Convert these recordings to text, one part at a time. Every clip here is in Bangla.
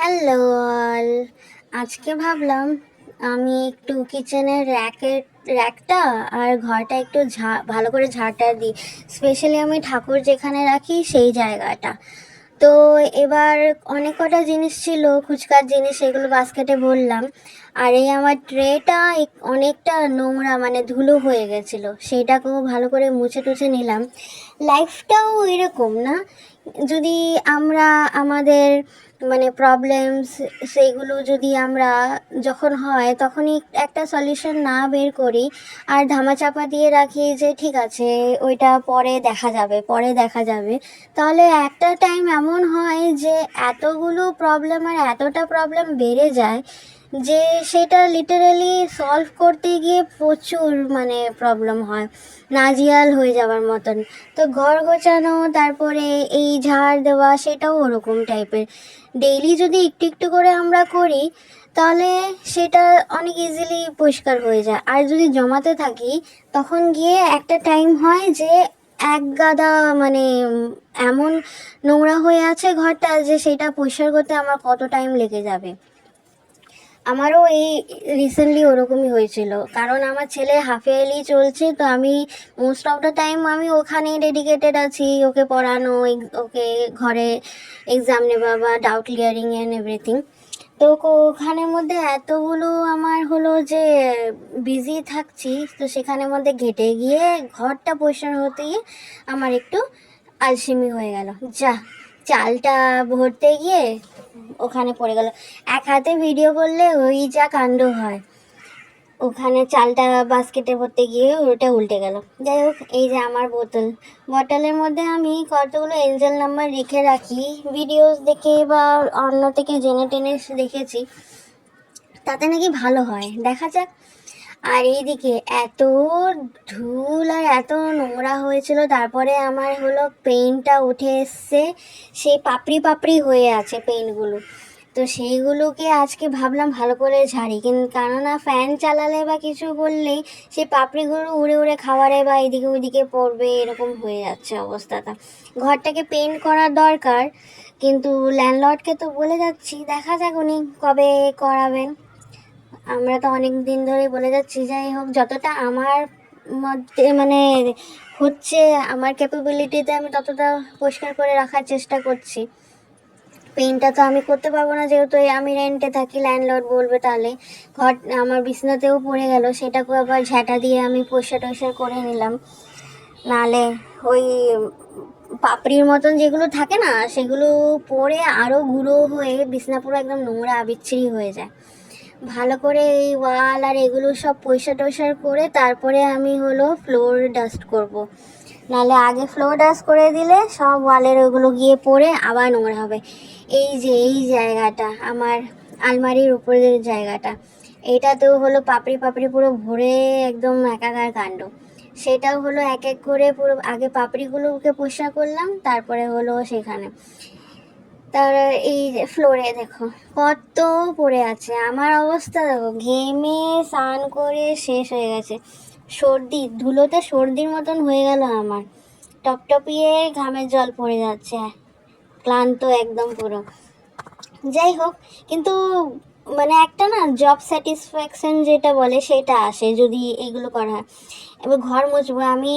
Hello all. আজকে ভাবলাম আমি একটু কিচেনের র্যাকটা আর ঘরটা একটু ভালো করে ঝাঁটা দিই। স্পেশালি আমি ঠাকুর যেখানে রাখি সেই জায়গাটা। তো এবার অনেক কটা জিনিস ছিল, খুচকার জিনিস, সেগুলো বাস্কেটে ভরলাম। আর এই আমার ট্রেটা অনেকটা নোংরা, মানে ধুলো হয়ে গেছিলো, সেইটাকেও ভালো করে মুছে টুছে নিলাম। লাইফটাও এরকম না, যদি আমরা আমাদের মানে প্রবলেমস সেইগুলো যদি আমরা যখন হয় তখনই একটা সলিউশন না বের করি আর ধামাচাপা দিয়ে রাখি যে ঠিক আছে ওইটা পরে দেখা যাবে পরে দেখা যাবে, তাহলে একটা টাইম এমন হয় যে এতগুলো প্রবলেম আর এতটা প্রবলেম বেড়ে যায় যে সেটা লিটারালি সলভ করতে গিয়ে প্রচুর মানে প্রবলেম হয়, নাজিয়াল হয়ে যাওয়ার মতন। তো ঘর গোছানো, তারপরে এই ঝাড় দেওয়া, সেটাও ওরকম টাইপের। ডেইলি যদি একটু একটু করে আমরা করি তাহলে সেটা অনেক ইজিলি পরিষ্কার হয়ে যায়। আর যদি জমাতে থাকি তখন গিয়ে একটা টাইম হয় যে এক গাদা মানে এমন নোংরা হয়ে আছে ঘরটা যে সেটা পরিষ্কার করতে আমার কত টাইম লেগে যাবে। আমারও এই রিসেন্টলি ওরকমই হয়েছিল, কারণ আমার ছেলে হাফ ইয়ারলি চলছে, তো আমি মোস্ট অফ দ্য টাইম আমি ওখানেই ডেডিকেটেড আছি, ওকে পড়ানো, ওকে ঘরে এক্সাম নেওয়া বা ডাউট ক্লিয়ারিং অ্যান্ড এভরিথিং। তো ওখানের মধ্যে এতগুলো আমার হলো যে বিজি থাকছি, তো সেখানের মধ্যে ঘেটে গিয়ে ঘরটা পরিষ্কার হতে গিয়ে আমার একটু আলসেমি হয়ে গেল। যা, চালটা ভরতে গিয়ে ওখানে পড়ে গেল। এক হাতে ভিডিও করলে ওই যা কাণ্ড হয়, ওখানে চালটা বাস্কেটে ভরতে গিয়ে ওটা উল্টে গেল। যাই হোক, এই যে আমার বটলের মধ্যে আমি কতগুলো এঞ্জেল নাম্বার রেখে রাখি, ভিডিওস দেখে বা অন্য থেকে জেনে টেনে দেখেছি, তাতে নাকি ভালো হয়, দেখা যাক। আর এইদিকে এত ধুল আর এত নোংরা হয়েছিল, তারপরে আমার হলো পেইন্টটা উঠে এসছে, সেই পাপড়ি পাপড়ি হয়ে আছে পেইন্টগুলো। তো সেইগুলোকে আজকে ভাবলাম ভালো করে ঝাড়ি, কিন্তু কেননা ফ্যান চালালে বা কিছু করলেই সেই পাপড়িগুলো উড়ে উড়ে খাবারে বা এদিকে ওইদিকে পড়বে, এরকম হয়ে যাচ্ছে অবস্থাটা। ঘরটাকে পেইন্ট করার দরকার, কিন্তু ল্যান্ডলর্ডকে তো বলে যাচ্ছি, দেখা যাক উনি কবে করাবেন। আমরা তো অনেক দিন ধরে বলে যাচ্ছি। যাই হোক, যতটা আমার মধ্যে মানে হচ্ছে, আমার ক্যাপাবিলিটিতে আমি ততটা পরিষ্কার করে রাখার চেষ্টা করছি। পেইন্টটা তো আমি করতে পারবো না, যেহেতু আমি রেন্টে থাকি, ল্যান্ডলর্ড বলবে, তাহলে ঘর আমার বিছনাতেও পড়ে গেল, সেটাকেও আবার ঝাঁটা দিয়ে আমি পরিষ্কার টরিষ্কার করে নিলাম। নালে ওই পাপড়ির মতন যেগুলো থাকে না, সেগুলো পরে আরও গুঁড়ো হয়ে বিছনা পুরো একদম নোংরা বিচ্ছিরি হয়ে যায়। ভালো করে এই ওয়াল আর এগুলো সব পরিষ্কার টরিষ্কার করে তারপরে আমি হলো ফ্লোর ডাস্ট করব। নাহলে আগে ফ্লোর ডাস্ট করে দিলে সব ওয়ালের ওগুলো গিয়ে পড়ে আবার নোংরা হবে। এই যে এই জায়গাটা আমার আলমারির উপরের জায়গাটা, এইটাতেও হলো পাপড়ি পাপড়ি পুরো ভরে একদম একাকার কাণ্ড। সেটাও হলো এক এক করে পুরো আগে পাপড়িগুলোকে পরিষ্কার করলাম, তারপরে হলো সেখানে। তার এই যে ফ্লোরে দেখো কত পড়ে আছে, আমার অবস্থা দেখো, ঘেমে স্নান করে শেষ হয়ে গেছে। সর্দি, ধুলোতে সর্দির মতন হয়ে গেল আমার, টপটপিয়ে ঘামের জল পড়ে যাচ্ছে, ক্লান্ত একদম পুরো। যাই হোক, কিন্তু মানে একটা না জব স্যাটিসফ্যাকশন যেটা বলে সেটা আসে যদি এগুলো করা হয়। এবার ঘর মুছবো আমি,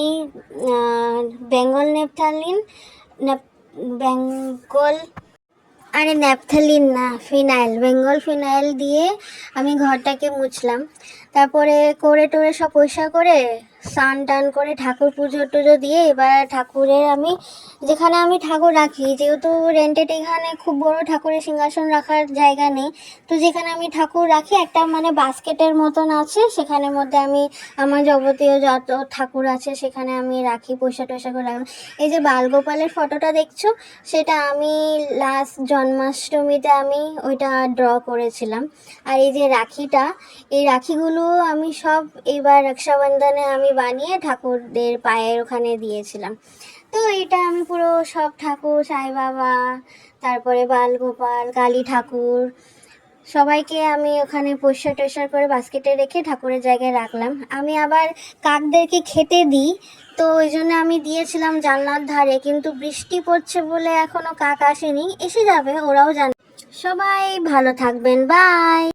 বেঙ্গল নেপথালিন, বেঙ্গল, আরে ন্যাপথালিন না, ফিনাইল, বেঙ্গল ফিনাইল দিয়ে আমি ঘরটাকে মুছলাম। তারপরে করে টোরে সব পরিষ্কার করে স্নান টান করে ঠাকুর পুজো টুজো দিয়ে এবার ঠাকুরের আমি যেখানে আমি ঠাকুর রাখি, যেহেতু রেন্টেড এখানে খুব বড় ঠাকুরের সিংহাসন রাখার জায়গা নেই, তো যেখানে আমি ঠাকুর রাখি একটা মানে বাস্কেটের মতন আছে, সেখানের মধ্যে আমি আমার যাবতীয় যত ঠাকুর আছে সেখানে আমি রাখি, পয়সা টয়সা করে রাখলাম। এই যে বালগোপালের ফটোটা দেখছো, সেটা আমি লাস্ট জন্মাষ্টমীতে আমি ওইটা ড্র করেছিলাম। আর এই যে রাখিটা, এই রাখিগুলো আমি সব এবার রক্ষাবন্ধনে আমি বানিয়ে ঠাকুরদের পায়ের ওখানে দিয়েছিলাম। তো এটা আমি পুরো সব ঠাকুর, সাই বাবা, তারপরে বালগোপাল, কালী ঠাকুর, সবাইকে আমি ওখানে পরিষ্কার টরিষ্কার করে বাস্কেটে রেখে ঠাকুরের জায়গায় রাখলাম। আমি আবার কাকদেরকে খেতে দিই, তো ওই জন্য আমি দিয়েছিলাম জানলার ধারে, কিন্তু বৃষ্টি পড়ছে বলে এখনও কাক আসেনি, এসে যাবে, ওরাও জানে। সবাই ভালো থাকবেন, বাই।